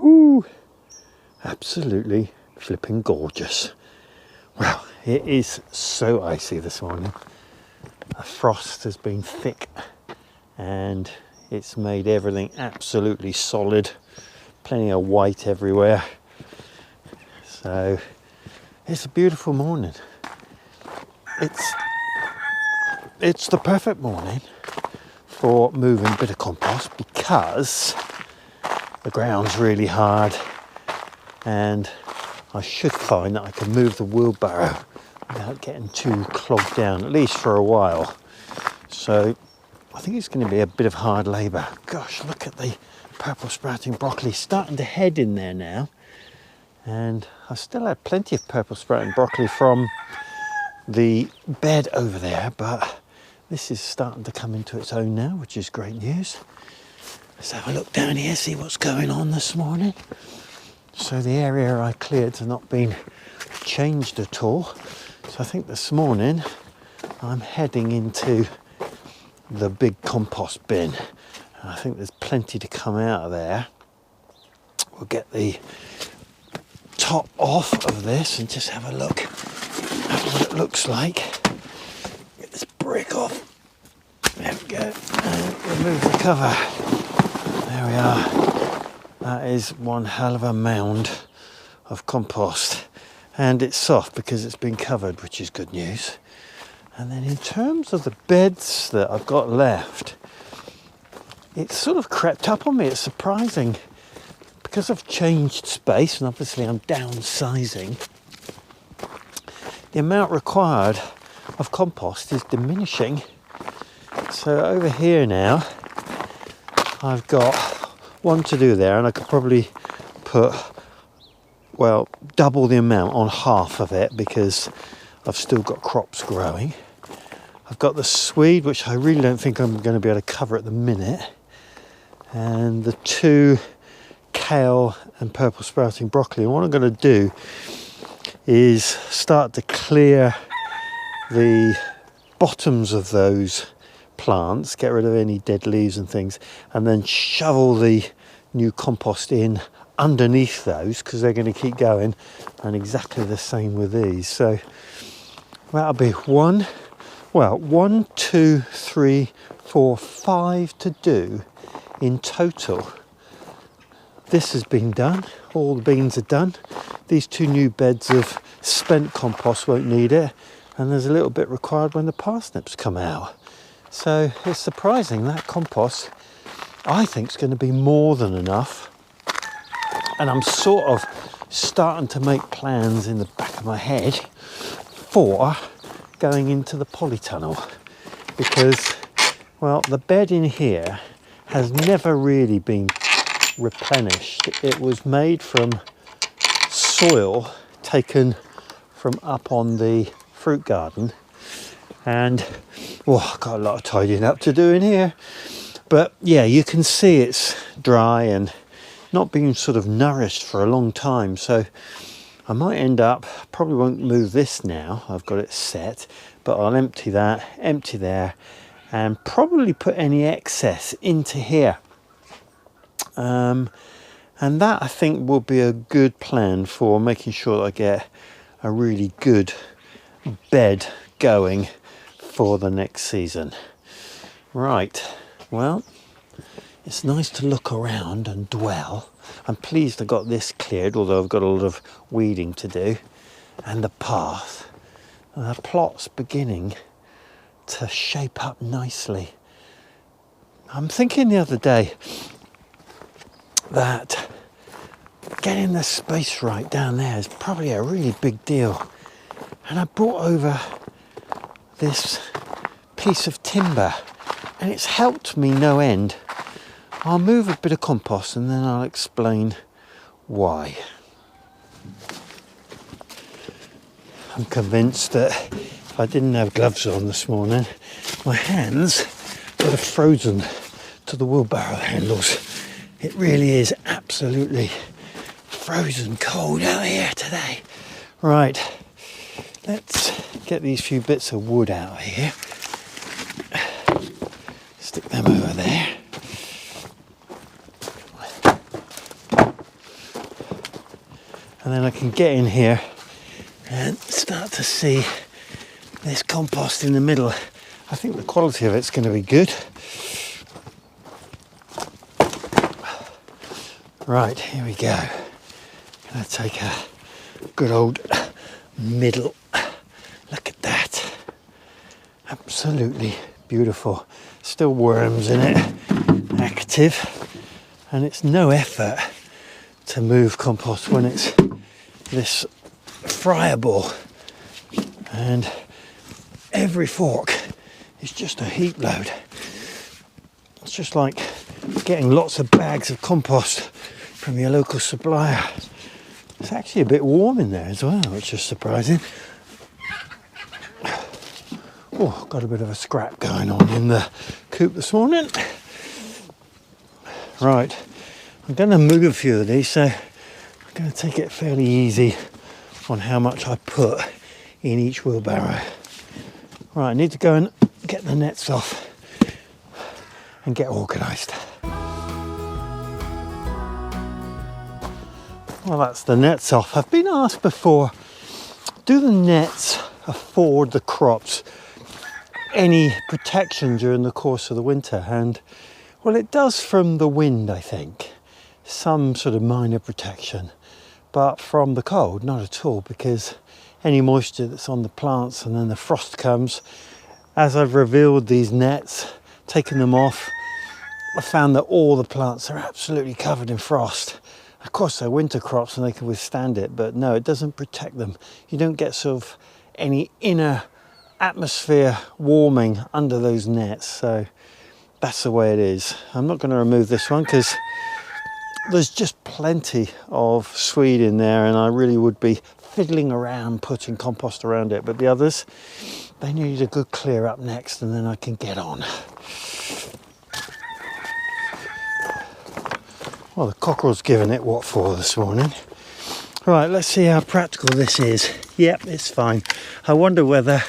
Woo! Absolutely flipping gorgeous. Well, it is so icy this morning. The frost has been thick and it's made everything absolutely solid. Plenty of white everywhere. So it's a beautiful morning. It's the perfect morning for moving a bit of compost because the ground's really hard and I should find that I can move the wheelbarrow without getting too clogged down, at least for a while. So I think it's going to be a bit of hard labour. Gosh, look at the purple sprouting broccoli starting to head in there now. And I still have plenty of purple sprouting broccoli from the bed over there, but this is starting to come into its own now, which is great news. Let's have a look down here, see what's going on this morning. So the area I cleared has not been changed at all. So I think this morning I'm heading into the big compost bin. And I think there's plenty to come out of there. We'll get the top off of this and just have a look at what it looks like. Get this brick off. There we go. And remove the cover. There we are. That is one hell of a mound of compost. And it's soft because it's been covered, which is good news. And then in terms of the beds that I've got left, it's sort of crept up on me. It's surprising because I've changed space and obviously I'm downsizing. The amount required of compost is diminishing. So over here now, I've got one to do there, and I could probably put, well, double the amount on half of it because I've still got crops growing. I've got the swede, which I really don't think I'm going to be able to cover at the minute, and the 2 kale and purple sprouting broccoli. And what I'm going to do is start to clear the bottoms of those plants, get rid of any dead leaves and things, and then shovel the new compost in underneath those because they're going to keep going, and exactly the same with these. So that'll be 1, 2, 3, 4, 5 to do in total. This has been done, all the beans are done. These 2 new beds of spent compost won't need it, and there's a little bit required when the parsnips come out. So it's surprising that compost, I think, is going to be more than enough. And I'm sort of starting to make plans in the back of my head for going into the polytunnel because, well, the bed in here has never really been replenished. It was made from soil taken from up on the fruit garden, and I've got a lot of tidying up to do in here. But yeah, you can see it's dry and not been sort of nourished for a long time. So I might end up, probably won't move this now, I've got it set, but I'll empty that, empty there, and probably put any excess into here. And that, I think, will be a good plan for making sure that I get a really good bed going for the next season. Right, well, it's nice to look around and dwell. I'm pleased I got this cleared, although I've got a lot of weeding to do, and the path. And the plot's beginning to shape up nicely. I'm thinking the other day that getting the space right down there is probably a really big deal. And I brought over this piece of timber and it's helped me no end. I'll move a bit of compost and then I'll explain why. I'm convinced that if I didn't have gloves on this morning, my hands would have frozen to the wheelbarrow handles. It really is absolutely frozen cold out here today. Right, let's get these few bits of wood out of here. Stick them over there. and then I can get in here and start to see this compost in the middle. I think the quality of it's going to be good. Right, here we go. Gonna take a good old middle. Look at that. Absolutely beautiful. Still worms in it, active, and it's no effort to move compost when it's this friable, and every fork is just a heap load. It's just like getting lots of bags of compost from your local supplier. It's actually a bit warm in there as well, which is surprising. Oh, got a bit of a scrap going on in the coop this morning. Right, I'm going to move a few of these, so I'm going to take it fairly easy on how much I put in each wheelbarrow. Right, I need to go and get the nets off and get organised. Well, that's the nets off. I've been asked before, do the nets afford the crops any protection during the course of the winter? And well, it does from the wind, I think. Some sort of minor protection, but from the cold, not at all, because any moisture that's on the plants and then the frost comes. As I've revealed these nets, taken them off, I found that all the plants are absolutely covered in frost. Of course, they're winter crops and they can withstand it, but no, it doesn't protect them. You don't get sort of any inner atmosphere warming under those nets, so that's the way it is. I'm not going to remove this one because there's just plenty of swede in there, and I really would be fiddling around putting compost around it, but the others, they need a good clear up next, and then I can get on. Well, the cockerel's given it what for this morning. Right, let's see how practical this is. Yep, it's fine. I wonder whether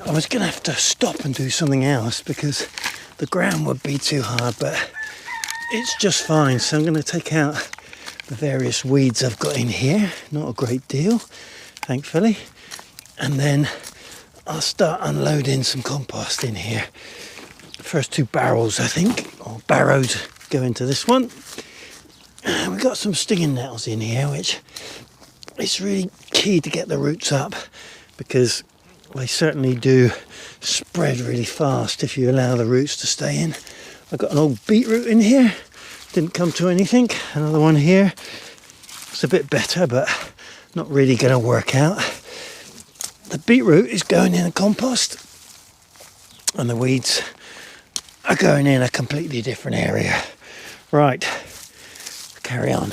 I was going to have to stop and do something else because the ground would be too hard, but it's just fine. So I'm going to take out the various weeds I've got in here. Not a great deal, thankfully. And then I'll start unloading some compost in here. First 2 barrels, I think, or barrows, go into this one. We've got some stinging nettles in here, which it's really key to get the roots up because they certainly do spread really fast if you allow the roots to stay in. I've got an old beetroot in here, didn't come to anything. Another one here, it's a bit better, but not really going to work out. The beetroot is going in a compost and the weeds are going in a completely different area. Right, carry on.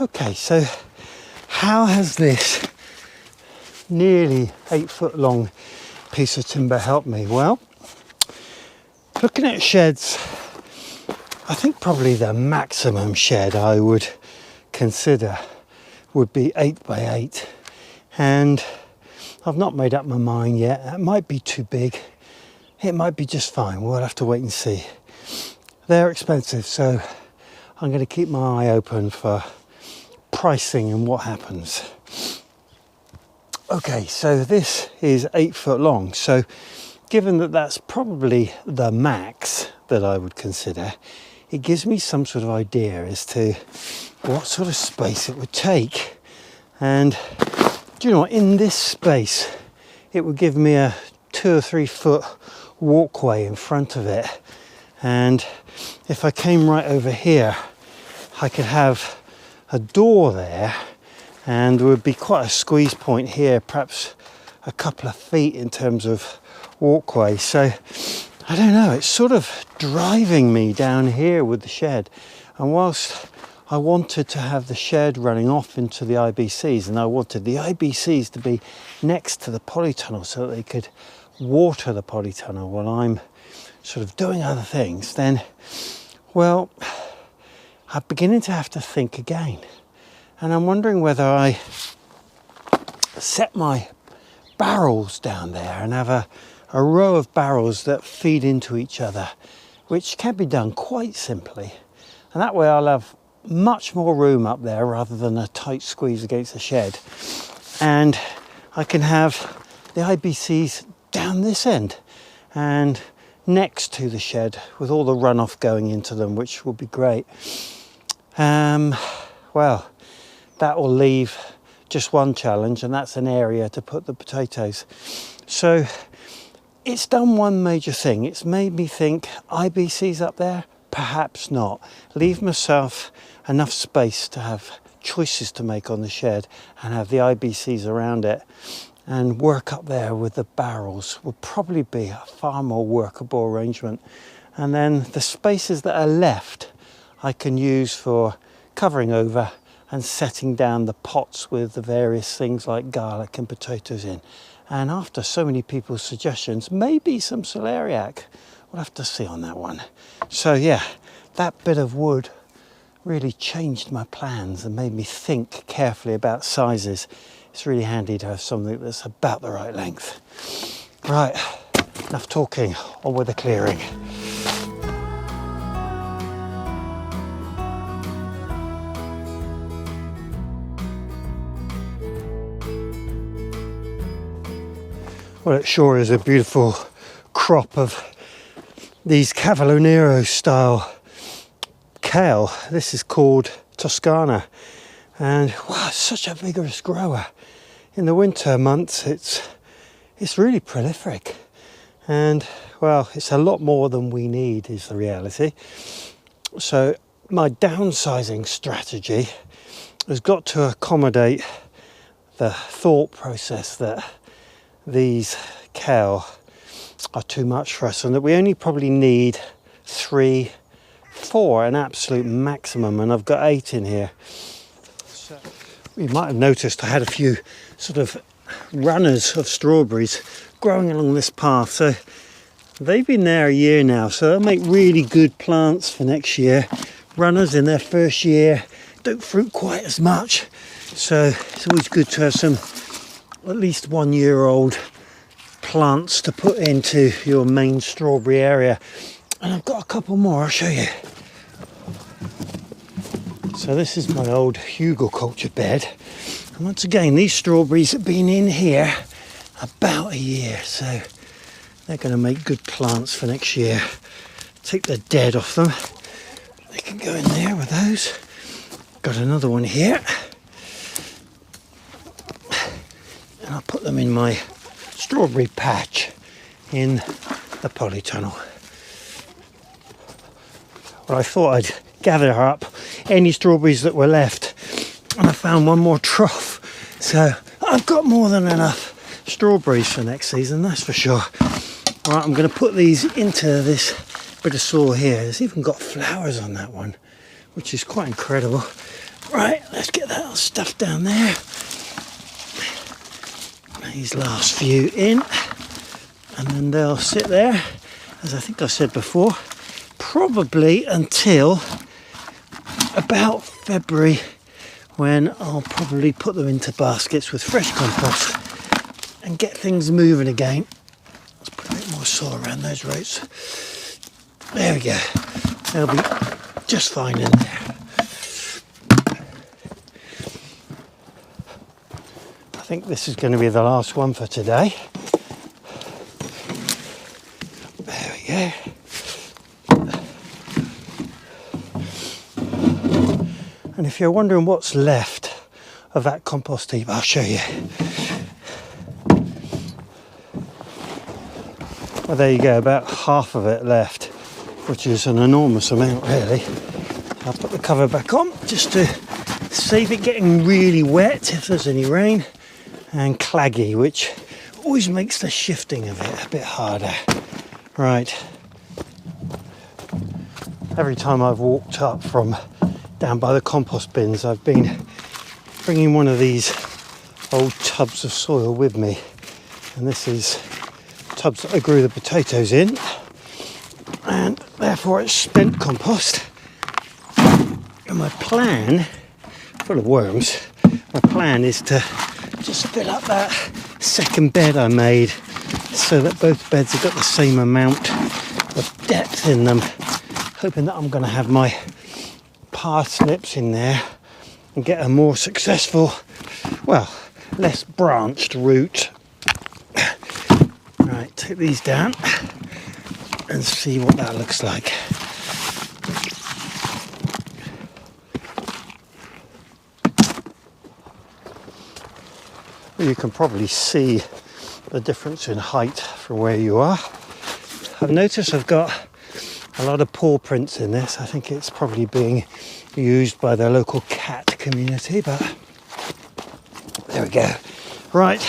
Okay, so how has this nearly 8 foot long piece of timber helped me? Well, looking at sheds, I think probably the maximum shed I would consider would be 8 by 8, and I've not made up my mind yet. It might be too big, it might be just fine. We'll have to wait and see. They're expensive, so I'm going to keep my eye open for pricing and what happens. Okay, so this is 8 foot long, so given that that's probably the max that I would consider, it gives me some sort of idea as to what sort of space it would take. And do you know what, in this space it would give me a 2 or 3 foot walkway in front of it, and if I came right over here I could have a door there, and there would be quite a squeeze point here, perhaps a couple of feet in terms of walkway. So I don't know, it's sort of driving me down here with the shed. And whilst I wanted to have the shed running off into the IBCs, and I wanted the IBCs to be next to the polytunnel so that they could water the polytunnel while I'm sort of doing other things, then, well, I'm beginning to have to think again. And I'm wondering whether I set my barrels down there and have a a row of barrels that feed into each other, which can be done quite simply. And that way I'll have much more room up there rather than a tight squeeze against the shed. And I can have the IBCs down this end and next to the shed with all the runoff going into them, which will be great. Well, that will leave just one challenge, and that's an area to put the potatoes. So it's done one major thing. It's made me think, IBCs up there? Perhaps not. Leave myself enough space to have choices to make on the shed and have the IBCs around it, and work up there with the barrels will probably be a far more workable arrangement. And then the spaces that are left I can use for covering over and setting down the pots with the various things like garlic and potatoes in. And after so many people's suggestions, maybe some celeriac. We'll have to see on that one. So yeah, that bit of wood really changed my plans and made me think carefully about sizes. It's really handy to have something that's about the right length. Right, enough talking, on with the clearing. Well, it sure is a beautiful crop of these Cavolo Nero style kale. This is called Toscana, and wow, it's such a vigorous grower. In the winter months it's really prolific, and well, it's a lot more than we need is the reality. So my downsizing strategy has got to accommodate the thought process that these kale are too much for us and that we only probably need 3, 4 an absolute maximum, and I've got 8 in here. So you might have noticed I had a few sort of runners of strawberries growing along this path, so they've been there a year now, so they'll make really good plants for next year. Runners in their first year don't fruit quite as much, so it's always good to have some at least 1-year-old plants to put into your main strawberry area. And I've got a couple more, I'll show you. So this is my old hugelkultur bed, and once again these strawberries have been in here about a year, so they're going to make good plants for next year. Take the dead off them, they can go in there with those. Got another one here, and I'll put them in my strawberry patch in the polytunnel. Well, I thought I'd gather up any strawberries that were left, and I found one more trough, so I've got more than enough strawberries for next season, that's for sure. Right, I'm going to put these into this bit of soil here. There's even got flowers on that one, which is quite incredible. Right, let's get that stuff down there. These last few in, and then they'll sit there, as I think I said before, probably until about February, when I'll probably put them into baskets with fresh compost and get things moving again. Let's put a bit more soil around those roots. There we go. They'll be just fine in there. I think this is going to be the last one for today. There we go. And if you're wondering what's left of that compost heap, I'll show you. Well, there you go, about half of it left, which is an enormous amount really. I'll put the cover back on just to save it getting really wet if there's any rain, and claggy, which always makes the shifting of it a bit harder. Right. Every time I've walked up from down by the compost bins, I've been bringing one of these old tubs of soil with me, and this is tubs that I grew the potatoes in, and therefore it's spent compost. And my plan, full of worms, my plan is to just fill up that second bed I made so that both beds have got the same amount of depth in them, hoping that I'm going to have my parsnips in there and get a more successful, well, less branched root. Right, take these down and see what that looks like. You can probably see the difference in height from where you are. I've noticed I've got a lot of paw prints in this. I think it's probably being used by the local cat community, but there we go. Right,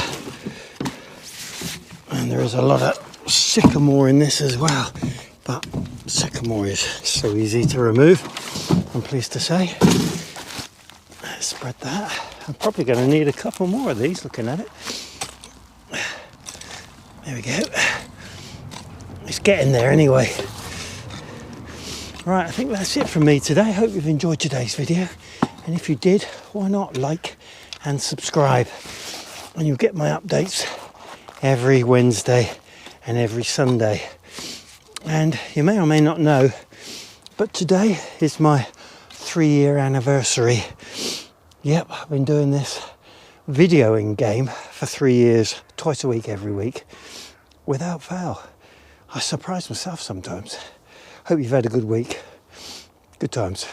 and there is a lot of sycamore in this as well, but sycamore is so easy to remove, I'm pleased to say. Let's spread that. I'm probably going to need a couple more of these looking at it. There we go. It's getting there anyway. Right, I think that's it from me today. I hope you've enjoyed today's video, and if you did, why not like and subscribe, and you'll get my updates every Wednesday and every Sunday. And you may or may not know, but today is my 3-year anniversary. Yep, I've been doing this videoing game for 3 years, twice a week, every week, without fail. I surprise myself sometimes. Hope you've had a good week. Good times.